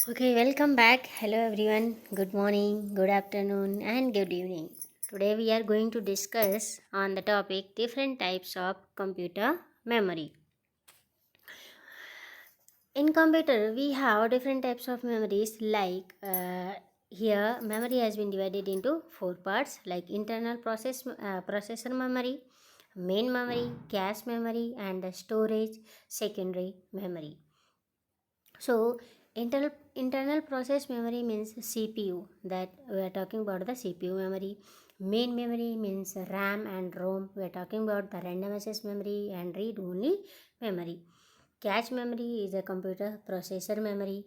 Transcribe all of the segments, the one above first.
Okay, welcome back. Hello everyone. Good morning, good afternoon, and good evening. Today we are going to discuss on the topic different types of computer memory. In computer, we have different types of memories like here memory has been divided into four parts like internal processor memory, main memory, cache memory, and the storage secondary memory. So internal process memory means CPU, that we are talking about the CPU memory. Main memory means RAM and ROM. We are talking about the random access memory and read only memory. Cache memory is a computer processor memory,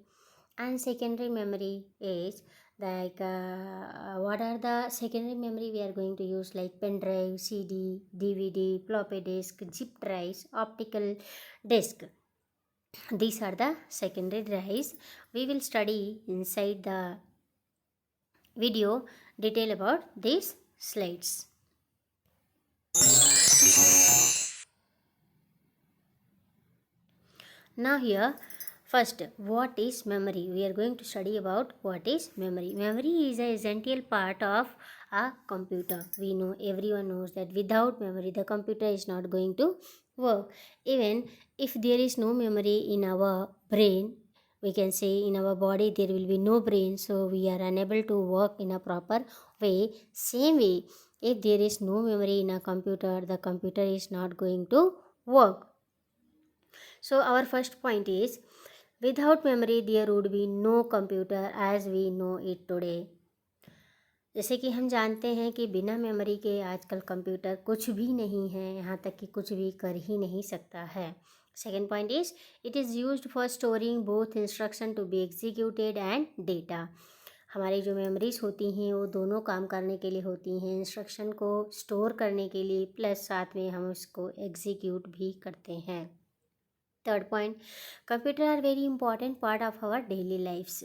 and secondary memory is like what are the secondary memory we are going to use, like pen drive, CD, DVD, floppy disk, zip drives, optical disk. These are the secondary drives. We will study inside the video detail about these slides. Now here, first, what is memory? We are going to study about what is memory. Memory is an essential part of a computer. We know, everyone knows that without memory the computer is not going to work. Even if there is no memory in our brain, we can say in our body there will be no brain, so we are unable to work in a proper way. Same way, if there is no memory in a computer, the computer is not going to work. So our first point is, without memory there would be no computer as we know it today. जैसे कि हम जानते हैं कि बिना memory के आजकल computer कुछ भी नहीं है, यहाँ तक कि कुछ भी कर ही नहीं सकता है. Second point is, it is used for storing both instruction to be executed and data. हमारी जो मेमोरीज होती हैं वो दोनों काम करने के लिए होती हैं, इंस्ट्रक्शन को स्टोर करने के लिए प्लस साथ में हम उसको एग्जीक्यूट भी करते हैं. Third point, computer are very important part of our daily lives.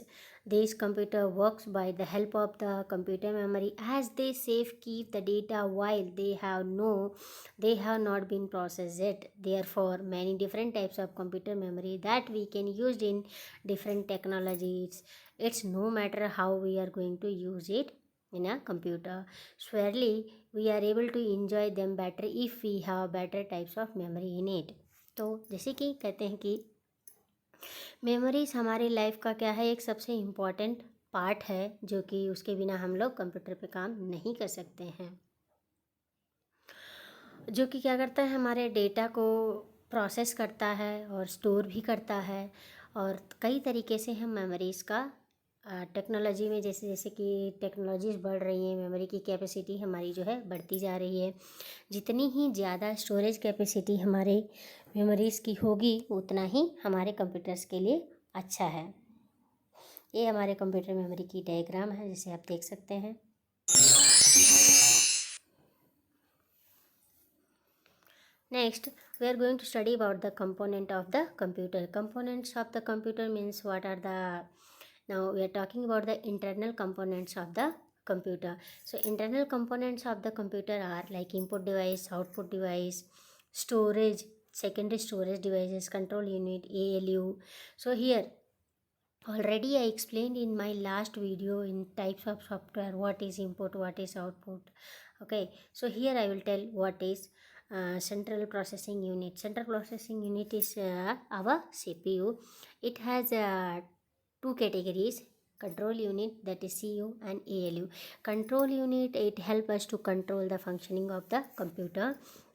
This computer works by the help of the computer memory, as they safe keep the data while they have not been processed yet. Therefore, many different types of computer memory that we can use in different technologies. It's no matter how we are going to use it in a computer. Surely, we are able to enjoy them better if we have better types of memory in it. तो जैसे कि कहते हैं कि memories हमारी life का क्या है, एक सबसे इम्पॉर्टेंट पार्ट है, जो कि उसके बिना हम लोग कंप्यूटर पे काम नहीं कर सकते हैं. जो कि क्या करता है, हमारे डेटा को प्रोसेस करता है और स्टोर भी करता है. और कई तरीके से हम मेमोरीज़ का टेक्नोलॉजी में जैसे जैसे कि टेक्नोलॉजीज़ बढ़ रही हैं, मेमोरी की कैपेसिटी हमारी जो है बढ़ती जा रही है. जितनी ही ज़्यादा स्टोरेज कैपेसिटी हमारे मेमोरीज़ की होगी उतना ही हमारे कंप्यूटर्स के लिए अच्छा है. ये हमारे कंप्यूटर मेमोरी की डायग्राम है, जिसे आप देख सकते हैं. Next, we are going to study about the component of the computer. Components of the computer means what are the... Now we are talking about the internal components of the computer. So internal components of the computer are like input device, output device, storage, secondary storage devices, control unit, ALU. So here already I explained in my last video in types of software what is input, what is output. Okay, so here I will tell what is central processing unit. Central processing unit is our CPU. It has two categories: control unit, that is CU, and ALU. Control unit, it helps us to control the functioning of the computer.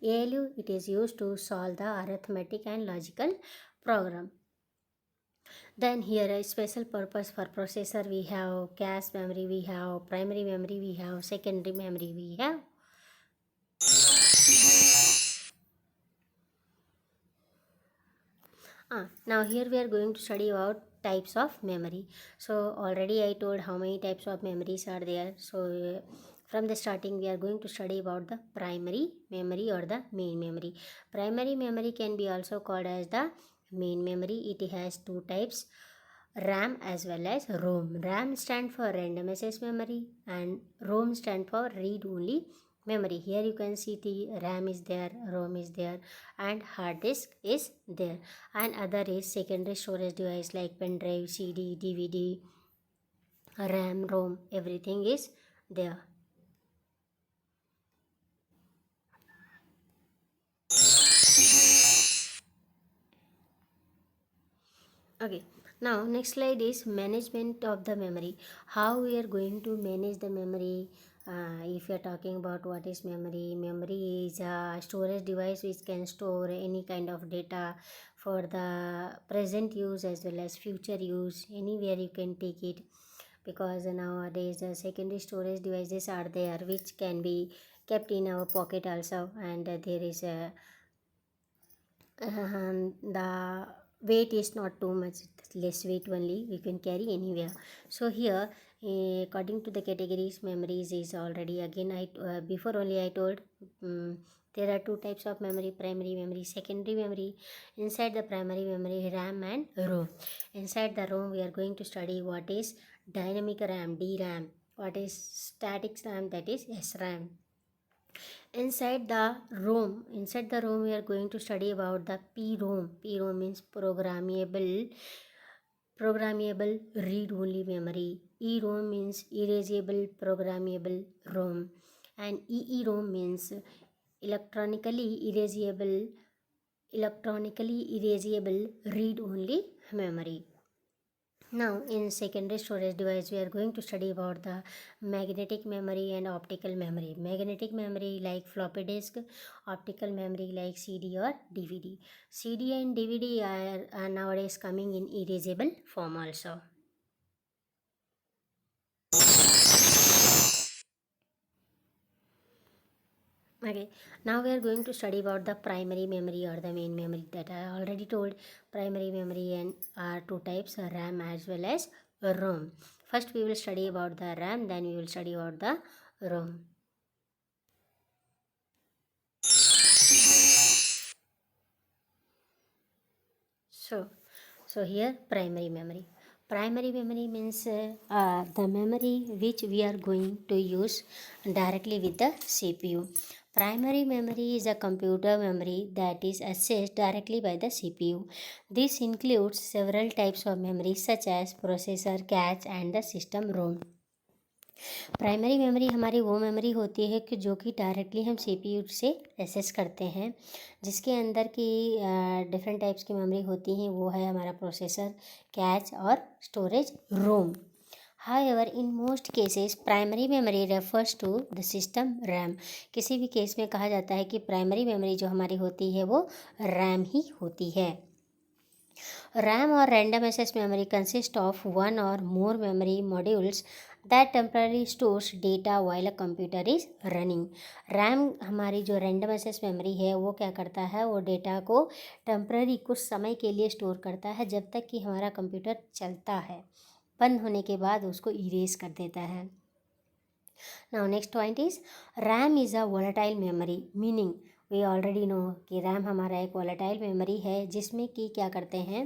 ALU, it is used to solve the arithmetic and logical program. Then here a special purpose for processor, we have cache memory, we have primary memory, we have secondary memory, we have. Now here we are going to study about types of memory. So already I told how many types of memories are there. So from the starting we are going to study about the primary memory or the main memory. Primary memory can be also called as the main memory. It has two types, RAM as well as ROM. RAM stand for random access memory and ROM stand for read only memory. Here you can see the RAM is there, ROM is there, and hard disk is there. And other is secondary storage device like pen drive, CD, DVD, RAM, ROM, everything is there. Okay, now next slide is management of the memory. How we are going to manage the memory. If you are talking about what is memory, memory is a storage device which can store any kind of data for the present use as well as future use. Anywhere you can take it, because nowadays secondary storage devices are there which can be kept in our pocket also, and there is a the weight is not too much, less weight only, we can carry anywhere. So here according to the categories, memories is already, again before only I told there are two types of memory: primary memory, secondary memory. Inside the primary memory, RAM and ROM. Inside the ROM we are going to study what is dynamic RAM, DRAM, what is static RAM, that is SRAM. Inside the ROM we are going to study about the PROM. PROM means programmable read only memory. EROM means erasable programmable ROM, and EEROM means electronically erasable read only memory. Now in secondary storage device we are going to study about the magnetic memory and optical memory. Magnetic memory like floppy disk, optical memory like CD or DVD. CD and DVD are nowadays coming in erasable form also. Okay, now we are going to study about the primary memory or the main memory. That I already told, primary memory and are two types, RAM as well as ROM. First we will study about the RAM, then we will study about the ROM. So here primary memory. Primary memory means the memory which we are going to use directly with the CPU. Primary memory is a computer memory that is accessed directly by the CPU. This includes several types of memory such as processor, cache and the system ROM. Primary memory हमारी वो memory होती है कि जो कि directly हम CPU से access करते हैं, जिसके अंदर की डिफरेंट टाइप्स की मेमोरी होती हैं। वो है हमारा प्रोसेसर, कैच और storage ROM. However, in most cases, primary memory refers to the system RAM. किसी भी केस में कहा जाता है कि प्राइमरी मेमोरी जो हमारी होती है वो RAM ही होती है। RAM or random access memory consists of one or more memory modules that temporarily stores data while a computer is running. RAM हमारी जो random access memory है वो क्या करता है, वो डेटा को टेम्पररी कुछ समय के लिए स्टोर करता है जब तक कि हमारा कंप्यूटर चलता है। बंद होने के बाद उसको इरेज कर देता है। Now next point is RAM is a volatile memory, meaning we already know कि RAM हमारा एक volatile memory है जिसमें कि क्या करते हैं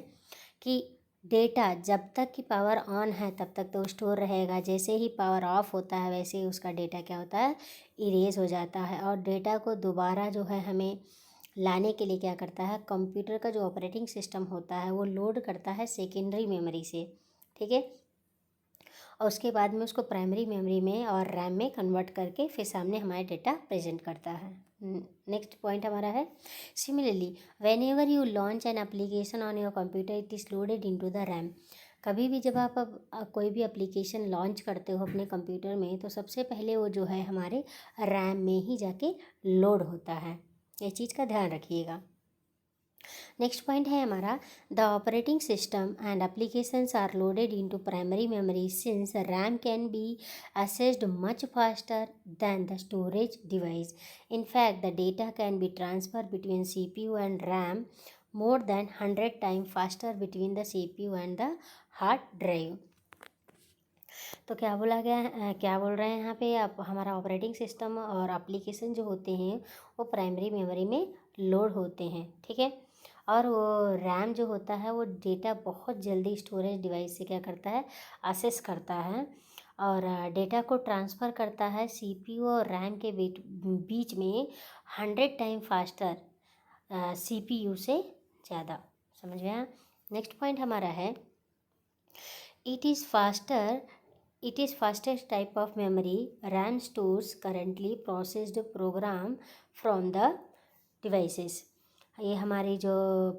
कि डेटा जब तक कि पावर ऑन है तब तक तो स्टोर रहेगा, जैसे ही पावर ऑफ होता है वैसे ही उसका डेटा क्या होता है, इरेज हो जाता है। और डेटा को दोबारा जो है हमें लाने के लिए क्या करता है, कंप्यूटर का जो ऑपरेटिंग सिस्टम होता है वो लोड करता है सेकेंडरी मेमोरी से, ठीक है, और उसके बाद में उसको प्राइमरी मेमोरी में और रैम में कन्वर्ट करके फिर सामने हमारे डेटा प्रेजेंट करता है। नेक्स्ट पॉइंट हमारा है similarly when ever you launch an application on your computer it is loaded into the RAM. कभी भी जब आप कोई भी एप्लीकेशन लॉन्च करते हो अपने कंप्यूटर में तो सबसे पहले वो जो है हमारे रैम में ही जाके लोड होता है, ये चीज़ का ध्यान रखिएगा। नेक्स्ट पॉइंट है हमारा the operating system and applications are loaded into primary memory since RAM can be accessed much faster than the storage device. In fact, the data can be transferred between CPU and RAM more than 100 times faster between the CPU and the hard drive. तो क्या बोला गया, क्या बोल रहे हैं यहाँ पे, आप हमारा ऑपरेटिंग सिस्टम और एप्लीकेशन जो होते हैं वो प्राइमरी मेमोरी में लोड होते हैं, ठीक है, और वो रैम जो होता है वो डेटा बहुत जल्दी स्टोरेज डिवाइस से क्या करता है, एक्सेस करता है और डेटा को ट्रांसफ़र करता है सीपीयू और रैम के बीच में 100 टाइम फास्टर सीपीयू से ज़्यादा। समझ गया। नेक्स्ट पॉइंट हमारा है it is fastest type of memory. RAM stores currently processed program from the devices. ये हमारी जो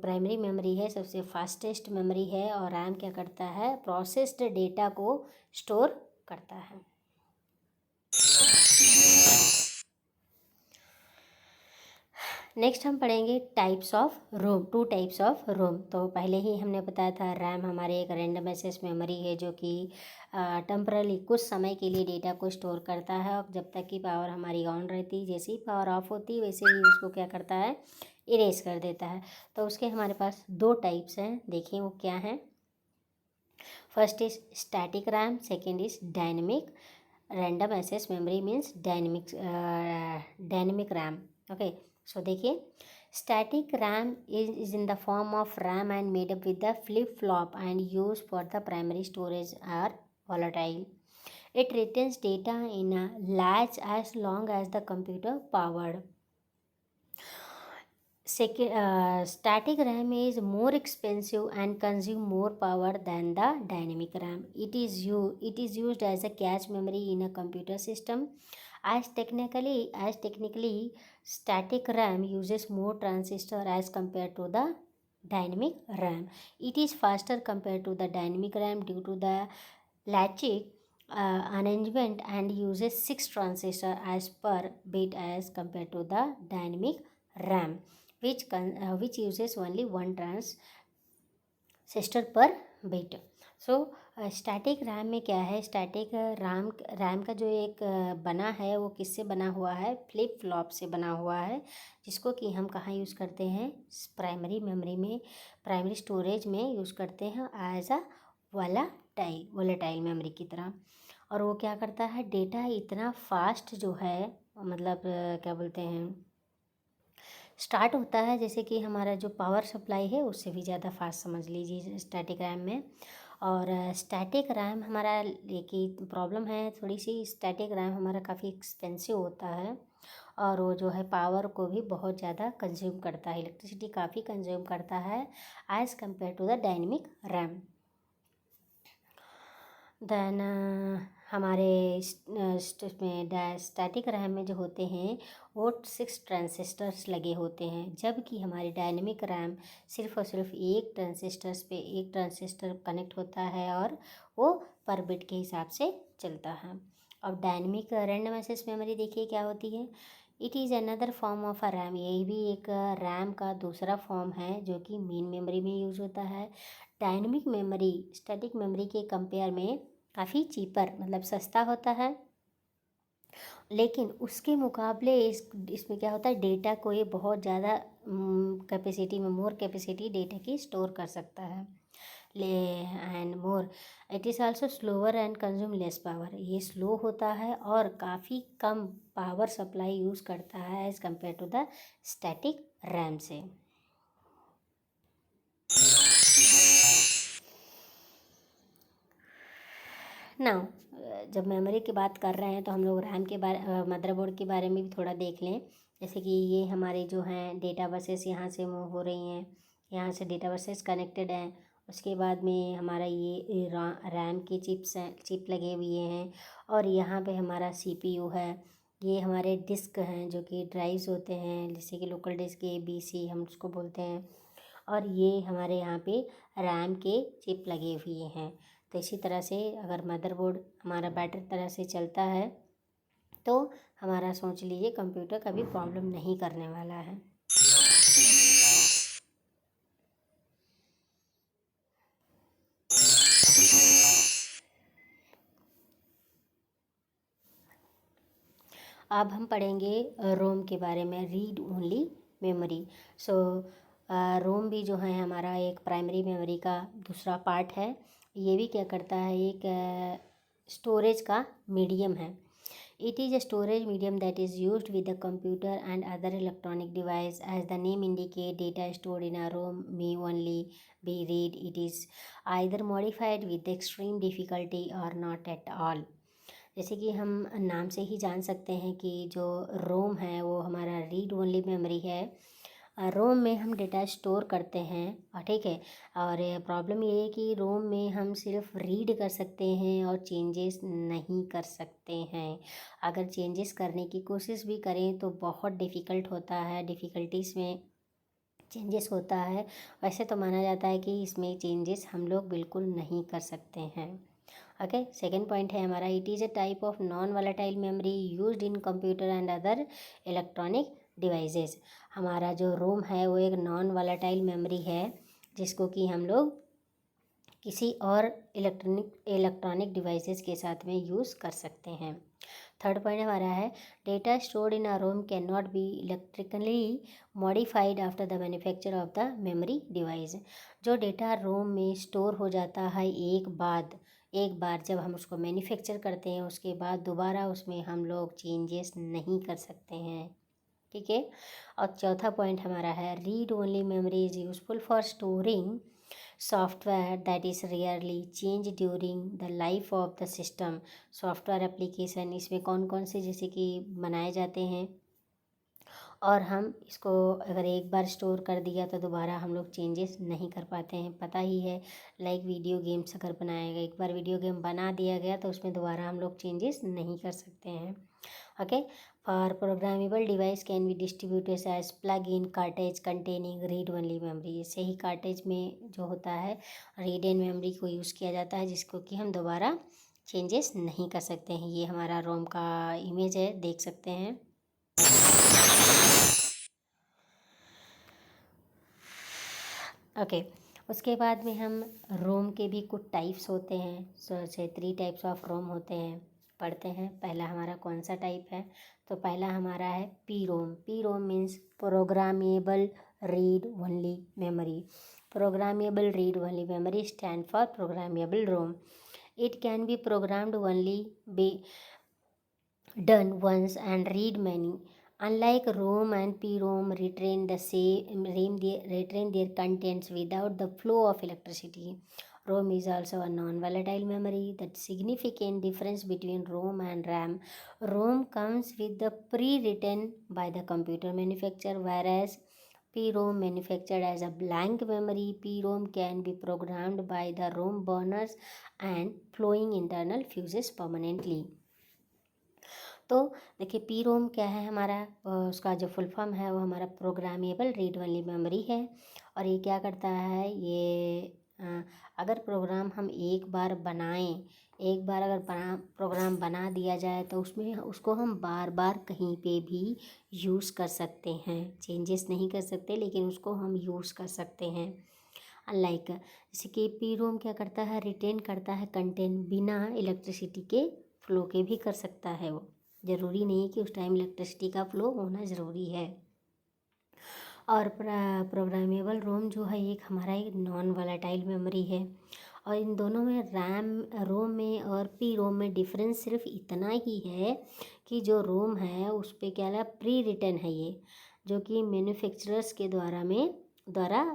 प्राइमरी मेमोरी है सबसे फास्टेस्ट मेमोरी है और रैम क्या करता है, प्रोसेस्ड डेटा को स्टोर करता है। नेक्स्ट हम पढ़ेंगे types of ROM, 2 types of ROM. तो पहले ही हमने बताया था रैम हमारे एक रैंडम एक्सेस मेमोरी है जो कि टेम्परली कुछ समय के लिए डेटा को स्टोर करता है और जब तक कि पावर हमारी ऑन रहती है, जैसे ही पावर ऑफ होती है वैसे ही उसको क्या करता है, इरेज कर देता है। तो उसके हमारे पास 2 टाइप्स हैं, देखिए वो क्या हैं। First is static RAM, second is dynamic random access memory means dynamic RAM. Okay, so देखिए static RAM is in the form of RAM and made up with the flip flop and used for the primary storage are volatile. It retains data in a latch as long as the computer powered. Static RAM is more expensive and consume more power than the dynamic RAM. It is used as a cache memory in a computer system. As technically, static RAM uses more transistor as compared to the dynamic RAM. It is faster compared to the dynamic RAM due to the latching arrangement and uses 6 transistor as per bit as compared to the dynamic RAM, which uses only 1 transistor per bit. So static RAM में क्या है, static RAM का जो एक बना है वो किससे बना हुआ है, फ्लिप फ्लॉप से बना हुआ है, जिसको कि हम कहाँ यूज़ करते हैं, प्राइमरी मेमोरी में, प्राइमरी स्टोरेज में यूज़ करते हैं एज अ वोलेटाइल मेमोरी की तरह। और वो क्या करता है, डेटा इतना फास्ट जो है, मतलब क्या बोलते हैं, स्टार्ट होता है जैसे कि हमारा जो पावर सप्लाई है उससे भी ज़्यादा फास्ट समझ लीजिए स्टैटिक रैम में। और स्टैटिक रैम हमारा एक ही प्रॉब्लम है थोड़ी सी, स्टैटिक रैम हमारा काफ़ी एक्सपेंसिव होता है और वो जो है पावर को भी बहुत ज़्यादा कंज्यूम करता है, इलेक्ट्रिसिटी काफ़ी कंज्यूम करता है as compare to the dynamic RAM. Then हमारे इसमें स्टैटिक रैम में जो होते हैं वो 6 ट्रांजिस्टर्स लगे होते हैं, जबकि हमारी डायनेमिक रैम सिर्फ और सिर्फ एक ट्रांजिस्टर कनेक्ट होता है और वो पर बिट के हिसाब से चलता है। अब डायनेमिक रैंडम एक्सेस मेमोरी देखिए क्या होती है, it is another form of a RAM, यही भी एक रैम का दूसरा फॉर्म है जो कि मेन मेमोरी में यूज़ होता है। डायनेमिक मेमोरी स्टैटिक मेमोरी के कंपेयर में काफ़ी चीपर मतलब सस्ता होता है, लेकिन उसके मुकाबले इसमें क्या होता है, डेटा को ये बहुत ज़्यादा कैपेसिटी में, मोर कैपेसिटी डेटा की स्टोर कर सकता है and more. It is also slower and consume less power, ये स्लो होता है और काफ़ी कम पावर सप्लाई यूज़ करता है as compare to the static RAM से। नाउ जब मेमोरी की बात कर रहे हैं तो हम लोग रैम के बारे मदरबोर्ड के बारे में भी थोड़ा देख लें। जैसे कि ये हमारे जो हैं डेटा बसेस यहाँ से मूव हो रही हैं, यहाँ से डेटा बसेस कनेक्टेड हैं, उसके बाद में हमारा ये रैम की चिप लगे हुए हैं और यहाँ पे हमारा सीपीयू है, ये हमारे डिस्क हैं जो कि ड्राइव्स होते हैं, जैसे कि लोकल डिस्क ABC हम उसको बोलते हैं, और ये हमारे यहाँ पे रैम के चिप लगे हुए हैं। तो इसी तरह से अगर मदरबोर्ड हमारा बेटर तरह से चलता है तो हमारा सोच लीजिए कंप्यूटर कभी प्रॉब्लम नहीं करने वाला है। अब हम पढ़ेंगे रोम के बारे में, रीड ओनली मेमोरी। सो रोम भी जो है हमारा एक प्राइमरी मेमोरी का दूसरा पार्ट है। ये भी क्या करता है, एक स्टोरेज का मीडियम है। It is a storage medium that is used with the computer and other electronic device. As the name indicates, data stored in a ROM may only be read. It is either modified with extreme difficulty or not at all. जैसे कि हम नाम से ही जान सकते हैं कि जो रोम है वो हमारा रीड ओनली मेमोरी है। रोम में हम डेटा स्टोर करते हैं, ठीक है। और प्रॉब्लम ये है कि रोम में हम सिर्फ रीड कर सकते हैं और चेंजेस नहीं कर सकते हैं। अगर चेंजेस करने की कोशिश भी करें तो बहुत डिफ़िकल्ट होता है, डिफ़िकल्टीज़ में चेंजेस होता है। वैसे तो माना जाता है कि इसमें चेंजेस हम लोग बिल्कुल नहीं कर सकते हैं। ओके, सेकेंड पॉइंट है हमारा, it is a type of non volatile memory used in computer and other electronic devices. हमारा जो रोम है वो एक नॉन वॉलेटाइल मेमोरी है जिसको कि हम लोग किसी और इलेक्ट्रॉनिक डिवाइसेस के साथ में यूज़ कर सकते हैं। थर्ड पॉइंट हमारा है, data stored in a ROM can not be electrically modified after the manufacture of the memory device. जो डेटा रोम में स्टोर हो जाता है एक बार जब हम उसको मैन्युफैक्चर करते हैं, उसके बाद दोबारा उसमें हम लोग चेंजेस नहीं कर सकते हैं, ठीक है। और चौथा पॉइंट हमारा है, read only memory is useful for storing software that is rarely change during the life of the system. Software application इसमें कौन कौन से जैसे कि बनाए जाते हैं और हम इसको अगर एक बार स्टोर कर दिया तो दोबारा हम लोग चेंजेस नहीं कर पाते हैं। पता ही है, लाइक वीडियो गेम्स अगर बनाया गया, एक बार वीडियो गेम बना दिया गया तो उसमें दोबारा हम लोग चेंजेस नहीं कर सकते हैं। Okay, for programmable device can be distributed as plug in cartridge containing read only memory. इससे ही कार्टेज में जो होता है रीड एंड मेमोरी को यूज़ किया जाता है जिसको कि हम दोबारा चेंजेस नहीं कर सकते हैं। ये हमारा रोम का इमेज है, देख सकते हैं। ओके, उसके बाद में हम रोम के भी कुछ टाइप्स होते हैं। सो से 3 टाइप्स ऑफ रोम होते हैं, पढ़ते हैं। पहला हमारा कौन सा टाइप है, तो पहला हमारा है P ROM. P ROM means programmable read only memory. Programmable read only memory stand for programmable ROM. It can be programmed only be done once and read many. Unlike ROM and PROM, retain their contents without the flow of electricity. ROM is also a non-volatile memory. The significant difference between ROM and RAM. ROM comes with the pre-written by the computer manufacturer, whereas PROM manufactured as a blank memory. PROM can be programmed by the ROM burners and flowing internal fuses permanently. तो देखिए, P ROM क्या है हमारा, उसका जो full form है वो हमारा प्रोग्रामेबल रीड ओनली मेमोरी है। और ये क्या करता है, ये अगर प्रोग्राम हम एक बार बनाएं, एक बार अगर प्रोग्राम बना दिया जाए तो उसमें उसको हम बार बार कहीं पे भी यूज़ कर सकते हैं। चेंजेस नहीं कर सकते लेकिन उसको हम यूज़ कर सकते हैं। अनलाइक जैसे कि पी रोम क्या करता है, रिटेन करता है कंटेंट, बिना इलेक्ट्रिसिटी के फ्लो के भी कर सकता है। वो ज़रूरी नहीं कि उस टाइम इलेक्ट्रिसिटी का फ्लो होना ज़रूरी है। और प्रोग्रामेबल रोम जो है एक हमारा एक नॉन वॉलेटाइल मेमोरी है। और इन दोनों में रोम में और पी रोम में डिफरेंस सिर्फ इतना ही है कि जो रोम है उस पर क्या है, प्री रिटन है ये, जो कि मैन्युफैक्चरर्स के द्वारा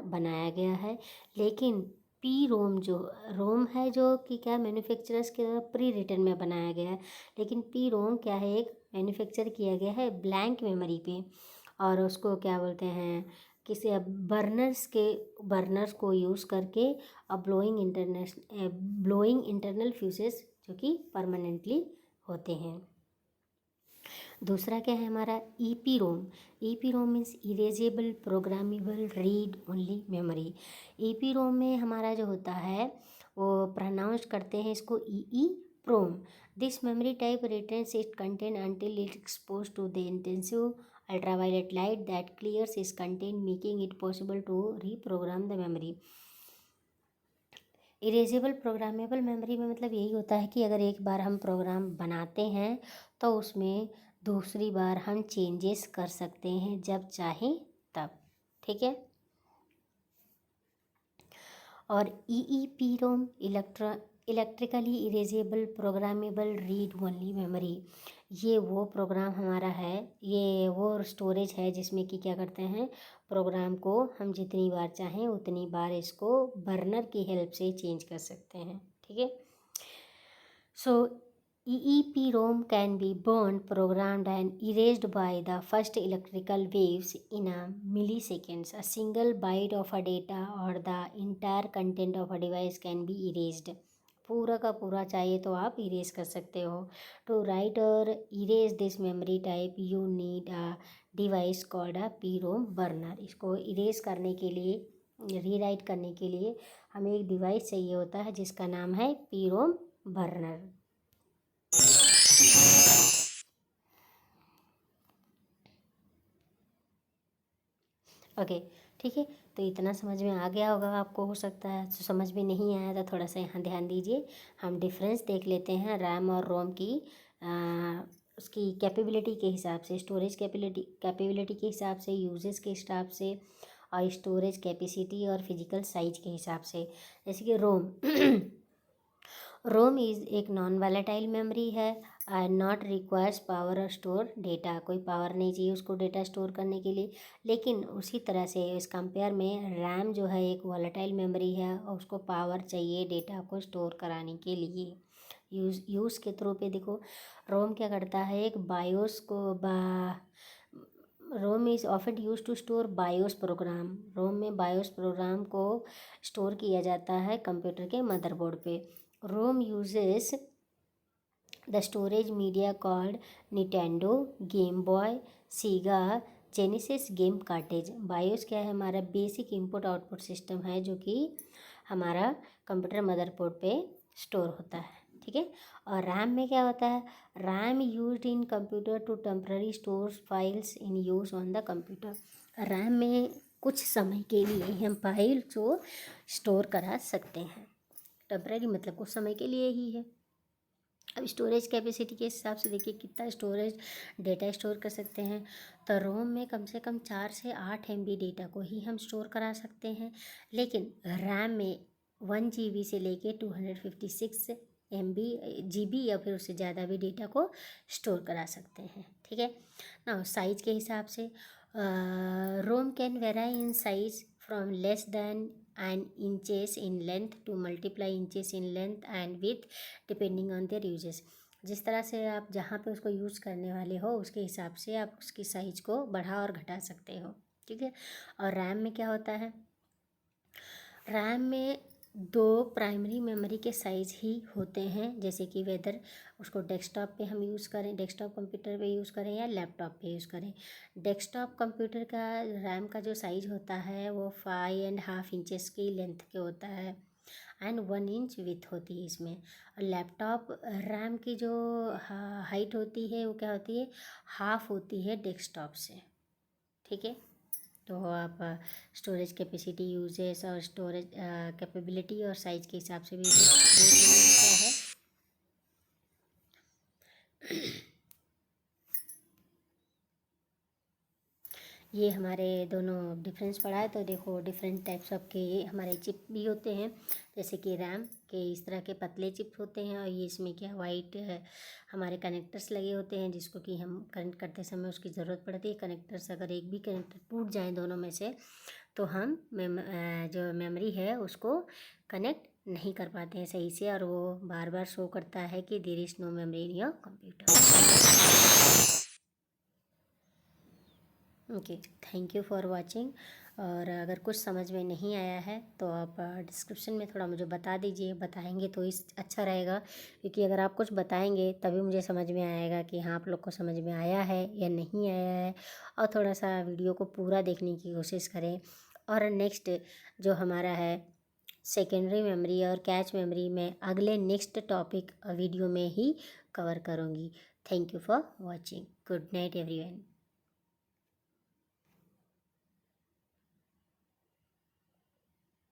बनाया गया है। लेकिन पी रोम जो रोम है जो कि क्या मैन्युफैक्चरर्स के द्वारा प्री रिटन में बनाया गया है, लेकिन पी रोम क्या है, एक मैन्युफैक्चर किया गया है ब्लैंक मेमोरी पे। और उसको क्या बोलते हैं, किसी बर्नर्स को यूज़ करके ब्लोइंग इंटरनल फ्यूजेस जो कि परमानेंटली होते हैं। दूसरा क्या है हमारा, E P ROM means erasable programmable read only memory. E P ROM में हमारा जो होता है वो प्रोनाउंस करते हैं इसको EPROM. This memory type retains it content until it exposed to the intensive ultraviolet light that clears its content, making it possible to reprogram the memory. Erasable programmable memory में मतलब यही होता है कि अगर एक बार हम प्रोग्राम बनाते हैं तो उसमें दूसरी बार हम चेंजेस कर सकते हैं जब चाहें तब, ठीक है। और E P ROM electrically erasable programmable read only memory, ये वो प्रोग्राम हमारा है, ये वो स्टोरेज है जिसमें कि क्या करते हैं, प्रोग्राम को हम जितनी बार चाहें उतनी बार इसको बर्नर की हेल्प से चेंज कर सकते हैं, ठीक है। सो EEPROM can be burned, programmed, and erased by the first electrical waves in a milliseconds. A single byte of a data or the entire content of a device can be erased. पूरा का पूरा चाहिए तो आप erase कर सकते हो. To write और erase this memory type you need a device called a PROM burner. इसको इरेज करने के लिए, रीराइट करने के लिए हमें एक डिवाइस चाहिए होता है जिसका नाम है पीरोम बर्नर. ओके, ठीक है. तो इतना समझ में आ गया होगा आपको, हो सकता है. तो समझ में नहीं आया तो थोड़ा सा यहाँ ध्यान दीजिए. हम डिफरेंस देख लेते हैं रैम और रोम की, उसकी कैपेबिलिटी के हिसाब से, स्टोरेज कैपेबिलिटी के हिसाब से, यूजेस के हिसाब से, और स्टोरेज कैपेसिटी और फिजिकल साइज के हिसाब से. जैसे कि रोम रोम इज़ एक नॉन वैलेटाइल मेमोरी है, नॉट रिक्वायर्स पावर और स्टोर डेटा. कोई पावर नहीं चाहिए उसको डेटा स्टोर करने के लिए. लेकिन उसी तरह से इस कंपेयर में रैम जो है एक वॉलेटाइल मेमोरी है और उसको पावर चाहिए डेटा को स्टोर कराने के लिए. यूज़ के थ्रू पे देखो, रोम क्या करता है, एक बायोस को ROM is often use to store BIOS program. ROM में बायोस प्रोग्राम को स्टोर किया जाता है कंप्यूटर के मदरबोर्ड पे. ROM uses the storage media called Nintendo, Game Boy, Sega, Genesis game cartridge. BIOS क्या है, हमारा बेसिक इनपुट आउटपुट सिस्टम है जो कि हमारा कंप्यूटर मदरबोर्ड पे स्टोर होता है. ठीक है. और रैम में क्या होता है, RAM used in computer to temporary store files in use on the computer. RAM में कुछ समय के लिए हम फाइल को स्टोर करा सकते हैं. टेम्पररी मतलब कुछ समय के लिए ही है. अब स्टोरेज कैपेसिटी के हिसाब से देखिए कितना स्टोरेज डेटा स्टोर कर सकते हैं. तो रोम में कम से कम 4 से 8 MB डेटा को ही हम स्टोर करा सकते हैं. लेकिन रैम में 1 GB से लेके 256 GB या फिर उससे ज़्यादा भी डेटा को स्टोर करा सकते हैं. ठीक है ना. साइज के हिसाब से ROM can vary in size from less than and inches in length to multiply inches in length and width depending on their uses. जिस तरह से आप जहाँ पे उसको यूज़ करने वाले हो उसके हिसाब से आप उसकी साइज को बढ़ा और घटा सकते हो. ठीक है. और रैम में क्या होता है, रैम में 2 प्राइमरी मेमोरी के साइज़ ही होते हैं. जैसे कि वेदर उसको डेस्कटॉप पे हम यूज़ करें, डेस्कटॉप कंप्यूटर पे यूज़ करें या लैपटॉप पे यूज़ करें. डेस्कटॉप कंप्यूटर का रैम का जो साइज़ होता है वो 5.5 इंचेस की लेंथ के होता है एंड 1 इंच विथ होती है इसमें. और लैपटॉप रैम की जो हाइट होती है वो क्या होती है, हाफ होती है डेस्कटॉप से. ठीक है. तो आप स्टोरेज कैपेसिटी, यूजेस और स्टोरेज कैपेबिलिटी और साइज के हिसाब से भी देख लेंगे क्या है. ये हमारे दोनों डिफरेंस पड़ा है. तो देखो डिफरेंट टाइप्स ऑफ के हमारे चिप भी होते हैं. जैसे कि रैम के इस तरह के पतले चिप्स होते हैं और ये इसमें क्या वाइट हमारे कनेक्टर्स लगे होते हैं जिसको कि हम कनेक्ट करते समय उसकी ज़रूरत पड़ती है. कनेक्टर्स अगर एक भी कनेक्टर टूट जाए दोनों में से तो हम जो मेमोरी है उसको कनेक्ट नहीं कर पाते हैं सही से और वो बार बार शो करता है कि there is no memory in your computer. Okay, thank you for watching. और अगर कुछ समझ में नहीं आया है तो आप डिस्क्रिप्शन में थोड़ा मुझे बता दीजिए. बताएंगे तो इस अच्छा रहेगा, क्योंकि अगर आप कुछ बताएंगे तभी मुझे समझ में आएगा कि हाँ आप लोग को समझ में आया है या नहीं आया है. और थोड़ा सा वीडियो को पूरा देखने की कोशिश करें. और नेक्स्ट जो हमारा है सेकेंडरी मेमोरी और कैच मेमोरी में अगले नेक्स्ट टॉपिक वीडियो में ही कवर करूँगी. Thank you for watching. Good night everyone.